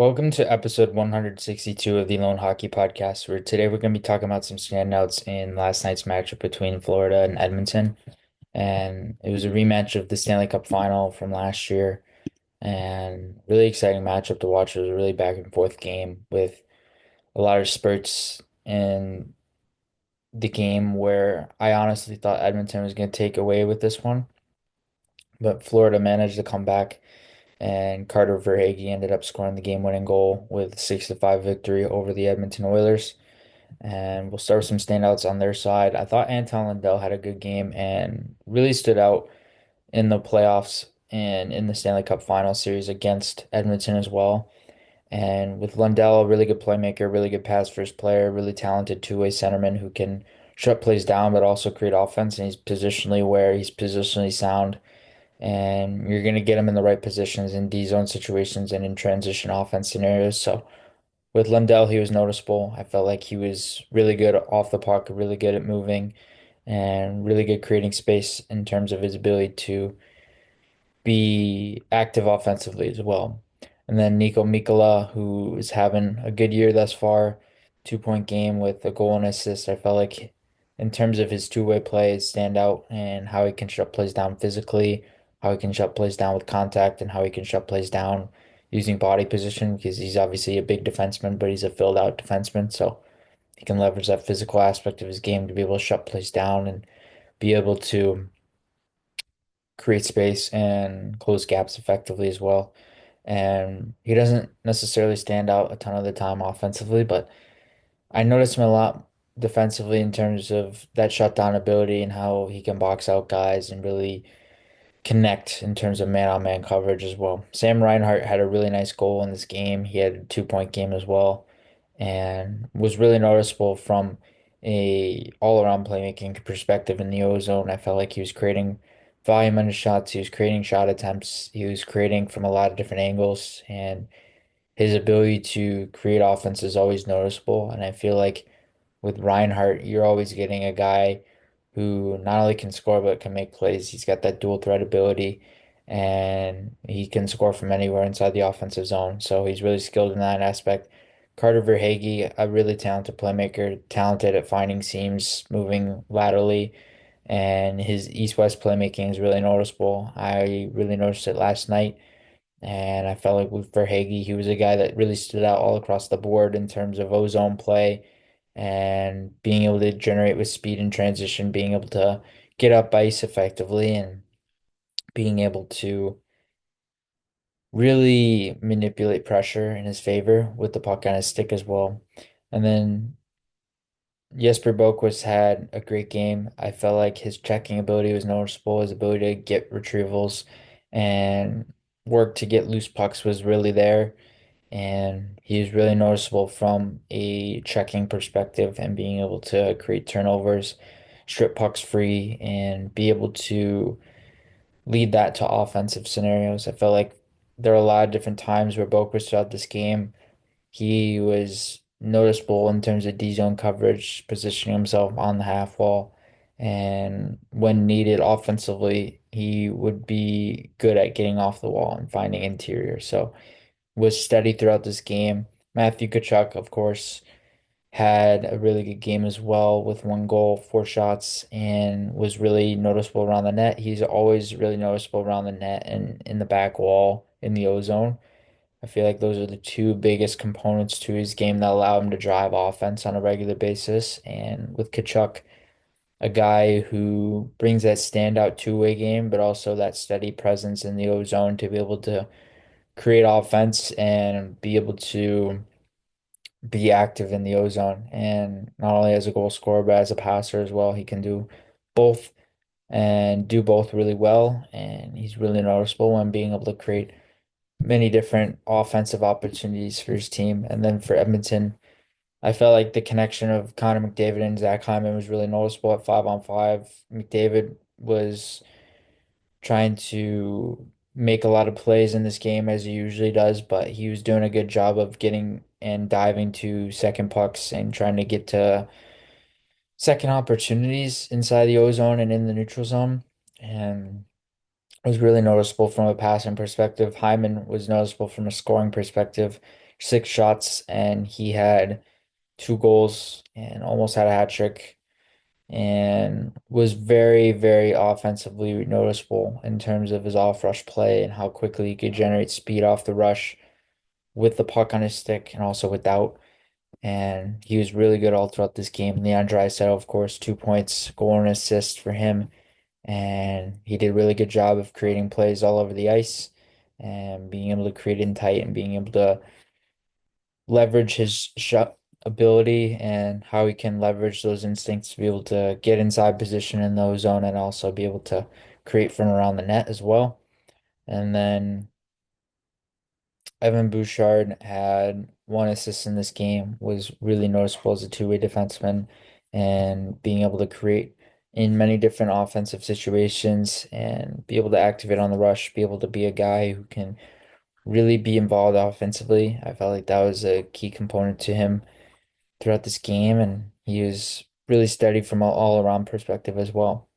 Welcome to episode 162 of the Lone Hockey Podcast, where today we're going to be talking about some standouts in last night's matchup between Florida and Edmonton. And it was a rematch of the Stanley Cup final from last year, and really exciting matchup to watch. It was a really back and forth game with a lot of spurts in the game where I honestly thought Edmonton was going to take away with this one, but Florida managed to come back and Carter Verhaeghe ended up scoring the game-winning goal with a 6-5 victory over the Edmonton Oilers. And we'll start with some standouts on their side. I thought Anton Lundell had a good game and really stood out in the playoffs and in the Stanley Cup Final Series against Edmonton as well. And with Lundell, a really good playmaker, really good pass first player, really talented two-way centerman who can shut plays down but also create offense. And he's positionally aware, he's positionally sound, and you're going to get him in the right positions in D zone situations and in transition offense scenarios. So with Lundell, he was noticeable. I felt like he was really good off the puck, really good at moving, and really good creating space in terms of his ability to be active offensively as well. And then Nico Mikkola, who is having a good year thus far, 2-point game with a goal and assist. I felt like in terms of his two-way play, stand out and how he can shut plays down physically, how he can shut plays down with contact, and how he can shut plays down using body position because he's obviously a big defenseman, but he's a filled out defenseman. So he can leverage that physical aspect of his game to be able to shut plays down and be able to create space and close gaps effectively as well. And he doesn't necessarily stand out a ton of the time offensively, but I noticed him a lot defensively in terms of that shutdown ability and how he can box out guys and really connect in terms of man-on-man coverage as well. Sam Reinhart had a really nice goal in this game. He had a 2-point game as well and was really noticeable from a all-around playmaking perspective in the ozone. I felt like he was creating volume on his shots. He was creating shot attempts. He was creating from a lot of different angles, and his ability to create offense is always noticeable. And I feel like with Reinhardt, you're always getting a guy who not only can score but can make plays. He's got that dual threat ability and he can score from anywhere inside the offensive zone. So he's really skilled in that aspect. Carter Verhaeghe, a really talented playmaker, talented at finding seams, moving laterally, and his east-west playmaking is really noticeable. I really noticed it last night. And I felt like with Verhaeghe, he was a guy that really stood out all across the board in terms of ozone play and being able to generate with speed and transition, being able to get up ice effectively, and being able to really manipulate pressure in his favor with the puck on his stick as well. And then Jesper Boquist had a great game. I felt like his checking ability was noticeable. His ability to get retrievals and work to get loose pucks was really there. And he's really noticeable from a checking perspective and being able to create turnovers, strip pucks free, and be able to lead that to offensive scenarios. I felt like there are a lot of different times where Boquist throughout this game, he was noticeable in terms of D zone coverage, positioning himself on the half wall, and when needed offensively, he would be good at getting off the wall and finding interior. So was steady throughout this game. Matthew Tkachuk, of course, had a really good game as well with one goal, four shots, and was really noticeable around the net. He's always really noticeable around the net and in the back wall in the ozone. I feel like those are the two biggest components to his game that allow him to drive offense on a regular basis. And with Tkachuk, a guy who brings that standout two-way game, but also that steady presence in the ozone to be able to create offense and be able to be active in the ozone. And not only as a goal scorer, but as a passer as well. He can do both and do both really well. And he's really noticeable when being able to create many different offensive opportunities for his team. And then for Edmonton, I felt like the connection of Connor McDavid and Zach Hyman was really noticeable at 5-on-5. McDavid was trying to make a lot of plays in this game as he usually does, but he was doing a good job of getting and diving to second pucks and trying to get to second opportunities inside the ozone and in the neutral zone. And it was really noticeable from a passing perspective. Hyman was noticeable from a scoring perspective, six shots, and he had two goals and almost had a hat trick and was very, very offensively noticeable in terms of his off rush play and how quickly he could generate speed off the rush with the puck on his stick and also without. And he was really good all throughout this game. Leon Draisaitl, of course, 2 points, goal and assist for him. And he did a really good job of creating plays all over the ice and being able to create in tight and being able to leverage his shot ability and how he can leverage those instincts to be able to get inside position in the zone and also be able to create from around the net as well. And then Evan Bouchard had one assist in this game, was really noticeable as a two-way defenseman and being able to create in many different offensive situations and be able to activate on the rush, be able to be a guy who can really be involved offensively. I felt like that was a key component to him throughout this game, and he was really steady from all around perspective as well.